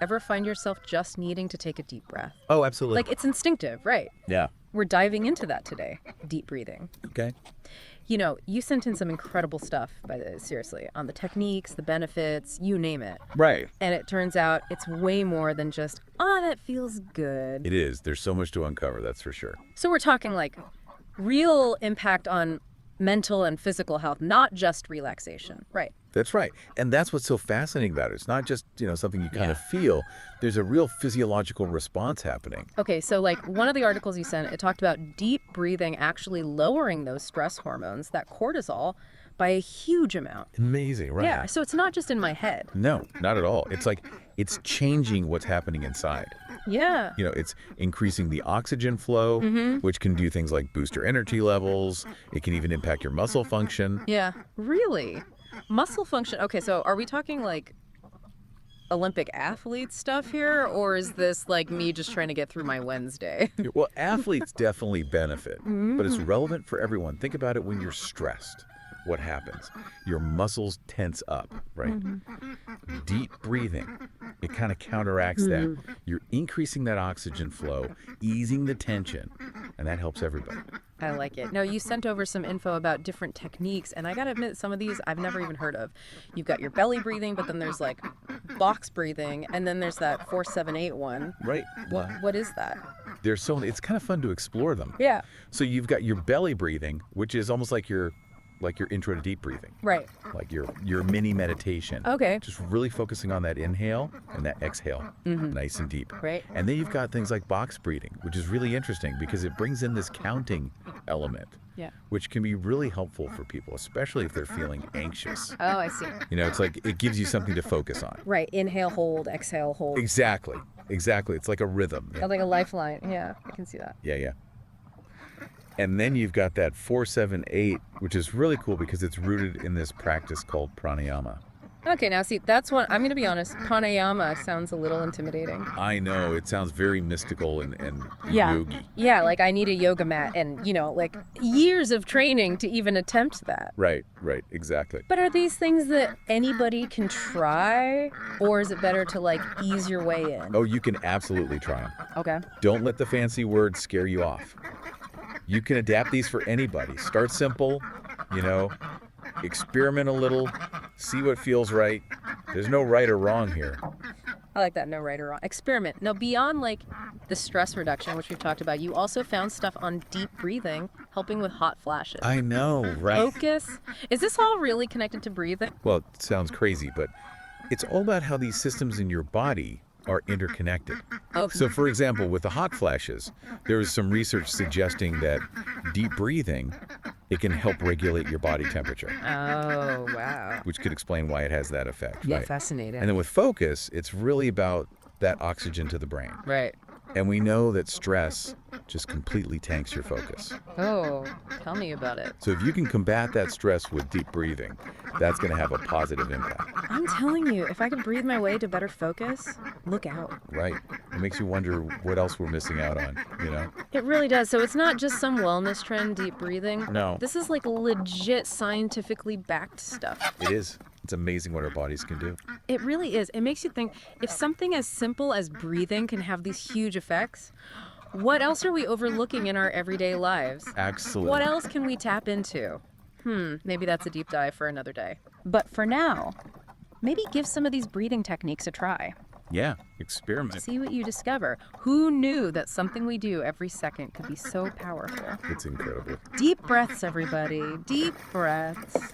ever find yourself just needing to take a deep breath? Oh, absolutely. Like, it's instinctive, right? Yeah. We're diving into that today, deep breathing. Okay. You know, you sent in some incredible stuff, seriously, on the techniques, the benefits, you name it. Right. And it turns out it's way more than just, that feels good. It is. There's so much to uncover, that's for sure. So we're talking like real impact on mental and physical health, not just relaxation. Right. That's right. And that's what's so fascinating about it. It's not just, something you kind of feel. There's a real physiological response happening. Okay, so like one of the articles you sent, it talked about deep breathing actually lowering those stress hormones, that cortisol, by a huge amount. Amazing, right? Yeah, so it's not just in my head. No, not at all. It's like it's changing what's happening inside. Yeah. It's increasing the oxygen flow, which can do things like boost your energy levels. It can even impact your muscle function. Yeah, really? Muscle function. Okay, so are we talking like Olympic athlete stuff here, or is this like me just trying to get through my Wednesday? Well, athletes definitely benefit, but it's relevant for everyone. Think about it when you're stressed. What happens? Your muscles tense up, right? Deep breathing, it kind of counteracts that. You're increasing that oxygen flow, easing the tension, and that helps everybody. I like it. Now, you sent over some info about different techniques, and I gotta admit, some of these I've never even heard of. You've got your belly breathing, but then there's like box breathing, and then there's that 4-7-8 one. Right. What is that? It's kind of fun to explore them. Yeah. So you've got your belly breathing, which is almost like your intro to deep breathing. Right. Like your mini meditation. Okay. Just really focusing on that inhale and that exhale, nice and deep. Right. And then you've got things like box breathing, which is really interesting because it brings in this counting element, which can be really helpful for people, especially if they're feeling anxious. Oh, I see. It's like it gives you something to focus on. Right. Inhale, hold, exhale, hold. Exactly. It's like a rhythm. Like a lifeline. Yeah, I can see that. Yeah. And then you've got that 4-7-8, which is really cool because it's rooted in this practice called pranayama. Okay, now see, that's one, I'm going to be honest, pranayama sounds a little intimidating. I know, it sounds very mystical and yogi. Yeah, like I need a yoga mat and, like years of training to even attempt that. Right, exactly. But are these things that anybody can try, or is it better to like ease your way in? Oh, you can absolutely try them. Okay. Don't let the fancy words scare you off. You can adapt these for anybody. Start simple, experiment a little, see what feels right. There's no right or wrong here. I like that, no right or wrong. Experiment. Now, beyond like the stress reduction, which we've talked about, you also found stuff on deep breathing, helping with hot flashes. I know, right? Focus. Is this all really connected to breathing? Well, it sounds crazy, but it's all about how these systems in your body are interconnected. Oh. So, for example, with the hot flashes, there is some research suggesting that deep breathing, it can help regulate your body temperature. Oh, wow. Which could explain why it has that effect. Yeah, right? fascinating. And then with focus, it's really about that oxygen to the brain. Right. And we know that stress just completely tanks your focus. Oh, tell me about it. So if you can combat that stress with deep breathing, that's going to have a positive impact. I'm telling you, if I could breathe my way to better focus, look out. Right. It makes you wonder what else we're missing out on, It really does. So it's not just some wellness trend, deep breathing. No. This is like legit scientifically backed stuff. It is. It's amazing what our bodies can do. It really is. It makes you think, if something as simple as breathing can have these huge effects, what else are we overlooking in our everyday lives? Absolutely. What else can we tap into? Maybe that's a deep dive for another day. But for now, maybe give some of these breathing techniques a try. Yeah, experiment. See what you discover. Who knew that something we do every second could be so powerful? It's incredible. Deep breaths, everybody. Deep breaths.